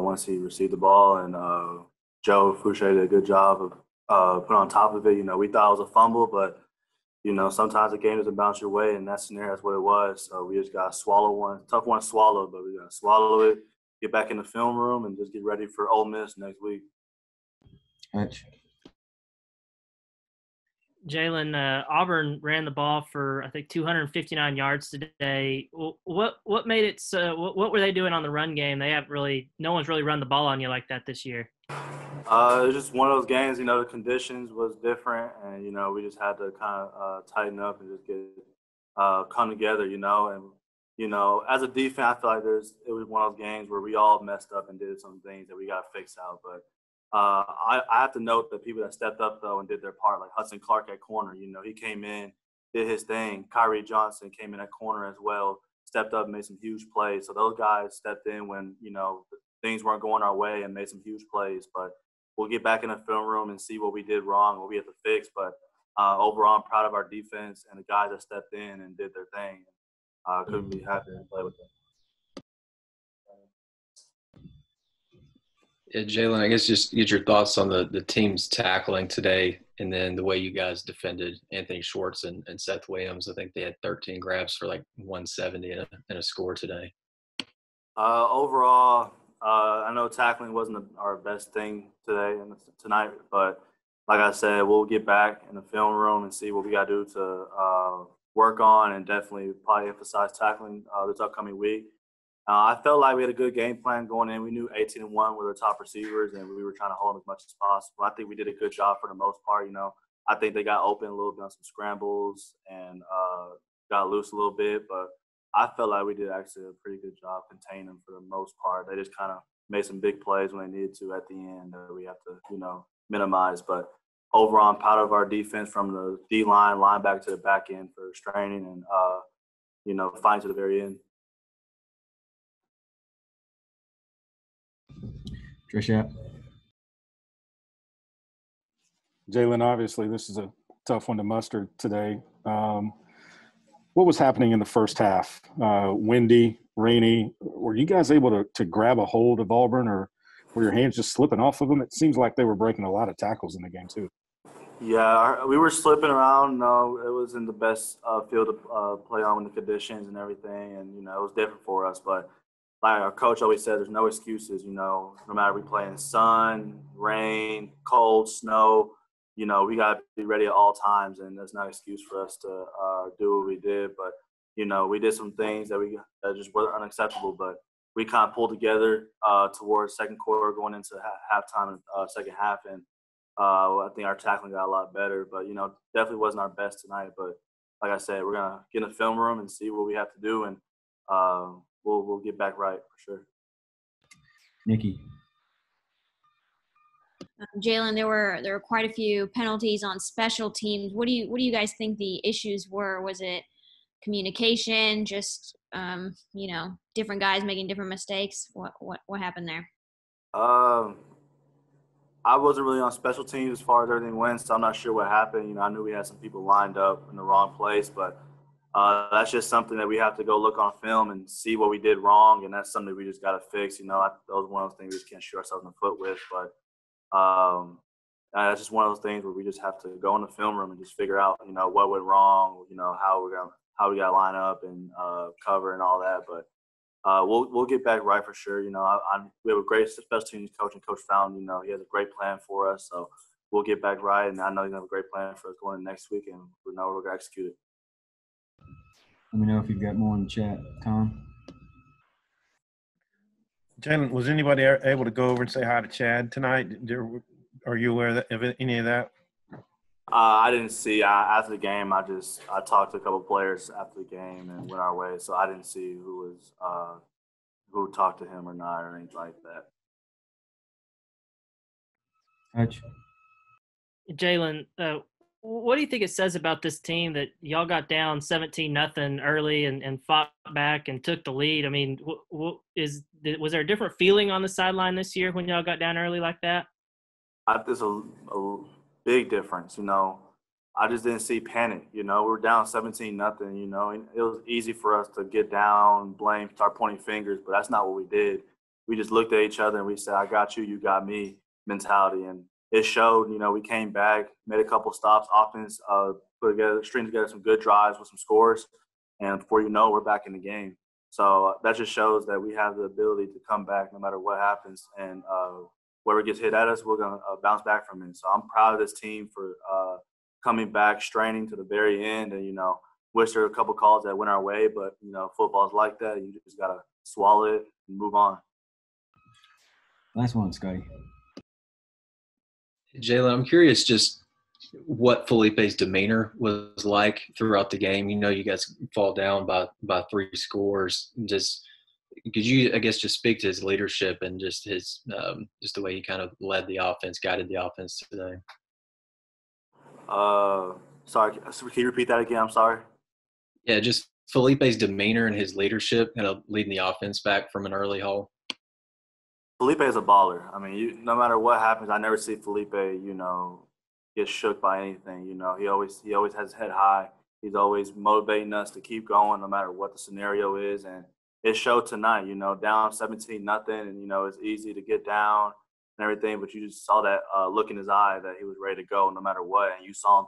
once he received the ball. And Joe Fouché did a good job of putting on top of it. We thought it was a fumble, but, sometimes the game doesn't bounce your way, and that scenario is what it was. So we just got to swallow one. Tough one to swallow, but we got to swallow it, get back in the film room, and just get ready for Ole Miss next week. Much. Jalen, Auburn ran the ball for, I think, 259 yards today. What made it so? What were they doing on the run game? No one's really run the ball on you like that this year. It was just one of those games. The conditions was different, and we just had to kind of tighten up and just get come together. And as a defense, I feel like it was one of those games where we all messed up and did some things that we got to fix out, but. I have to note the people that stepped up, though, and did their part, like Hudson Clark at corner. He came in, did his thing. Kyrie Johnson came in at corner as well, stepped up, made some huge plays. So those guys stepped in when, things weren't going our way and made some huge plays. But we'll get back in the film room and see what we did wrong, what we have to fix. But overall, I'm proud of our defense and the guys that stepped in and did their thing. Couldn't be happier to play with them. Yeah, Jalen, I guess just get your thoughts on the team's tackling today and then the way you guys defended Anthony Schwartz and Seth Williams. I think they had 13 grabs for like 170 and a score today. Overall, I know tackling wasn't our best thing tonight, but like I said, we'll get back in the film room and see what we got to do to work on and definitely probably emphasize tackling this upcoming week. I felt like we had a good game plan going in. We knew 18-1 were the top receivers, and we were trying to hold them as much as possible. I think we did a good job for the most part. I think they got open a little bit on some scrambles and got loose a little bit, but I felt like we did actually a pretty good job containing them for the most part. They just kind of made some big plays when they needed to at the end that we have to, minimize. But overall, I'm proud of our defense from the D-line, linebacker to the back end for straining and, fighting to the very end. Tricia. Jalen, obviously this is a tough one to muster today. What was happening in the first half? Windy, rainy. Were you guys able to grab a hold of Auburn, or were your hands just slipping off of them? It seems like they were breaking a lot of tackles in the game too. Yeah, we were slipping around. No, it wasn't the best field to play on with the conditions and everything, and it was different for us, but like our coach always said, there's no excuses, no matter we play in sun, rain, cold, snow, we got to be ready at all times, and there's no excuse for us to do what we did. But, we did some things that just weren't unacceptable, but we kind of pulled together towards second quarter going into halftime and second half, and I think our tackling got a lot better. But, definitely wasn't our best tonight. But like I said, we're going to get in the film room and see what we have to do, and we'll get back right for sure. Nikki. Jalen, there were quite a few penalties on special teams. What do you guys think the issues were? Was it communication, just different guys making different mistakes? What happened there? I wasn't really on special teams as far as everything went, so I'm not sure what happened. I knew we had some people lined up in the wrong place, but that's just something that we have to go look on film and see what we did wrong, and that's something we just got to fix. That was one of those things we just can't shoot ourselves in the foot with, but that's just one of those things where we just have to go in the film room and just figure out, what went wrong, how we got to line up and cover and all that. But we'll get back right for sure. We have a great special teams coach, and Coach Fountain. He has a great plan for us, so we'll get back right. And I know he's gonna have a great plan for us going into next week, and we know we're gonna execute it. Let me know if you've got more in the chat, Tom. Jalen, was anybody able to go over and say hi to Chad tonight? Are you aware of any of that? I didn't see. After the game, I talked to a couple of players after the game and went our way, so I didn't see who talked to him or not or anything like that. Hutch. Jalen, what do you think it says about this team that y'all got down 17-0 early and fought back and took the lead? I mean, was there a different feeling on the sideline this year when y'all got down early like that? There's a big difference, I just didn't see panic, we were down 17-0, and it was easy for us to get down, blame, start pointing fingers, but that's not what we did. we just looked at each other and we said, I got you, you got me mentality. And it showed, we came back, made a couple stops, offense, string together some good drives with some scores. And before you know, we're back in the game. So that just shows that we have the ability to come back no matter what happens. And whoever gets hit at us, we're going to bounce back from it. So I'm proud of this team for coming back, straining to the very end. And, wish there were a couple calls that went our way. But, football's like that. You just got to swallow it and move on. Last one, Scotty. Jalen, I'm curious just what Felipe's demeanor was like throughout the game. You guys fall down by 3 scores. Just could you, I guess, just speak to his leadership and just his just the way he kind of led the offense, guided the offense today? Sorry, can you repeat that again? I'm sorry. Yeah, just Felipe's demeanor and his leadership, kind of leading the offense back from an early hole. Felipe is a baller. I mean, no matter what happens, I never see Felipe, get shook by anything. He always has his head high. He's always motivating us to keep going no matter what the scenario is. And it showed tonight, down 17-0, and, it's easy to get down and everything, but you just saw that look in his eye that he was ready to go no matter what. And you saw him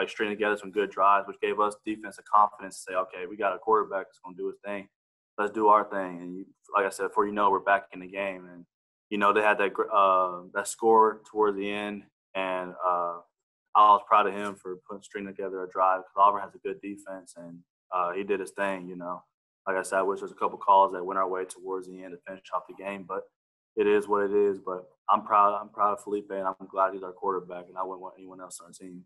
string together some good drives, which gave us defensive confidence to say, okay, we got a quarterback that's going to do his thing. Let's do our thing. And like I said, before we're back in the game. And, they had that score towards the end. And I was proud of him for stringing together a drive because Auburn has a good defense. And he did his thing, Like I said, I wish there was a couple calls that went our way towards the end to finish off the game. But it is what it is. But I'm proud of Felipe, and I'm glad he's our quarterback, and I wouldn't want anyone else on our team.